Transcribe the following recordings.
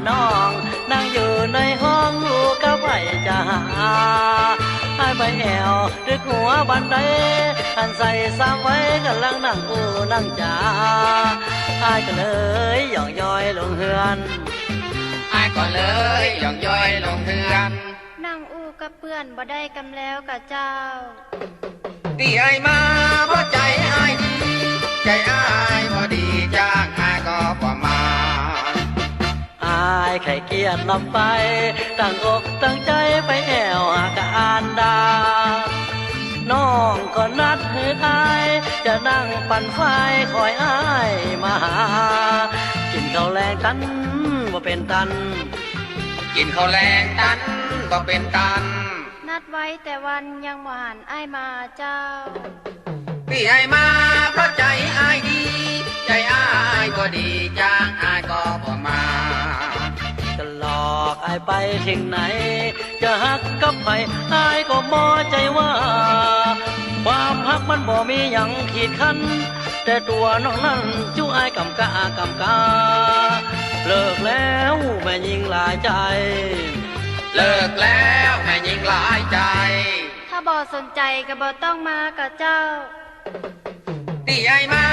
น้องนั่งอยู่ในห้องลูกก็ไปจะหาให้ไปแอวดึกหัวบันไดอันใส่ซ้ำไว้กำลังนั่งอูนั่งจ่าให้ก็เลยหย่องย้อยลงเฮือนให้ก็เลยหย่องย้อยลงเฮือนนั่งอูกับเพื่อนบ่ได้กำแล้วกับเจ้าที่ไอ้มาเพราะใจไอ้ดีใจไอ้บ่ดีจ้างไอ้ก็บ่มาอายไข่เกียรตินำไปตั้งอกตั้งใจไปแอวหากานดาน้องก็นัดให้อายจะนั่งปั่นไฟคอยอายมาหากินข้าวแรงตันบ่เป็นตันกินข้าวแรงตันบ่เป็นตันนัดไว้แต่วันยังบ่หันอ้ายมาเจ้าพี่ไอ้มาเพราะใจไอ้ดีใจไอ้ก็ดีจ้างไอ้ก็บ่มาจะหลอกไอ้ไปถึงไหนจะหักกับไผไอ้ก็บ่ใจว่าความหักมันบ่มีหยังขีดคันแต่ตัวน้องนั้นจู้ไอ้กำกาเลิกแล้วแม่ยิงหลายใจเลิกแล้วแม่ยิงหลายใจถ้าบ่สนใจก็บ่ต้องมากับเจ้าที่ไอ้มา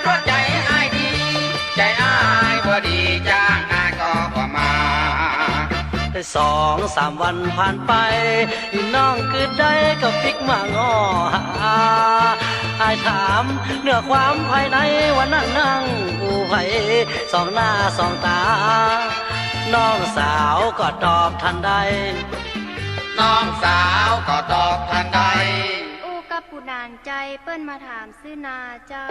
เพราะใจไอ้ดีใจไอ้บ่ดีจ้างไอ้ก็บ่มา2-3 วันผ่านไปน้องคือได้ก็พลิกมางอหาอายถามเนื้อความภายในวันนั้นนั่งอูไผสองหน้าสองตาน้องสาวก็ตอบทันใดน้องสาวก็ตอบทันใดอูกับผู้นานใจเปิ้นมาถามซื้อนาเจ้า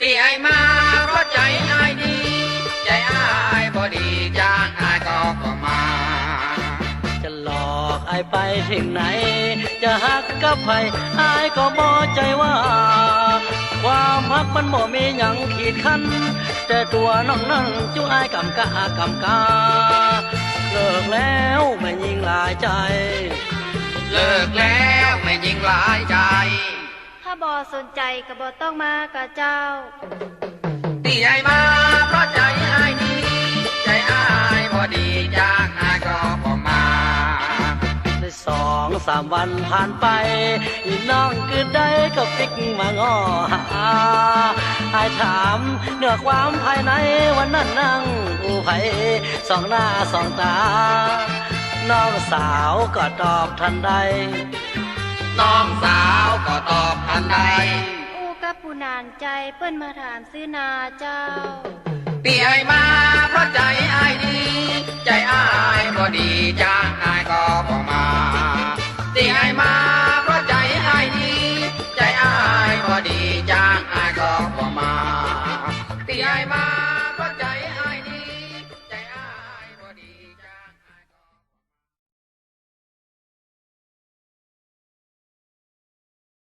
ที่ไอ้มาเพราะใจไอ้ดีใจไอ้บ่ดีจ้างไอ้ก็บ่มาจะหลอกไอ้ไปถึงไหนจะหักกับไผไอ้ก็บ่ใจว่าความหักมันบ่มีหยังขีดคันแต่ตัวน้องนั่งจู้ไอ้กำกาเลิกแล้วแม่ยิงหลายใจเลิกแล้วแม่ยิงหลายใจถ้าบ่สนใจก็บ่ต้องมากับเจ้าที่ไอ้มาเพราะใจไอ้ดีใจไอ้บ่ดีจ้างไอ้ก็บ่มาได้2-3 วันผ่านไปน้องคือได้ก็พลิกมางอหาอายถามเนื้อความภายในวันนั้นนั่งอูไผสองหน้าสองตาน้องสาวก็ตอบทันใดน้องสาวก็ตอบทันใดอูกับผู้นานใจเปิ้นมาถามซื้อนาเจ้าที่ไอ้มาเพราะใจไอ้ดีใจไอ้บ่ดีจ้างไอ้ก็บ่มาที่ไอ้มา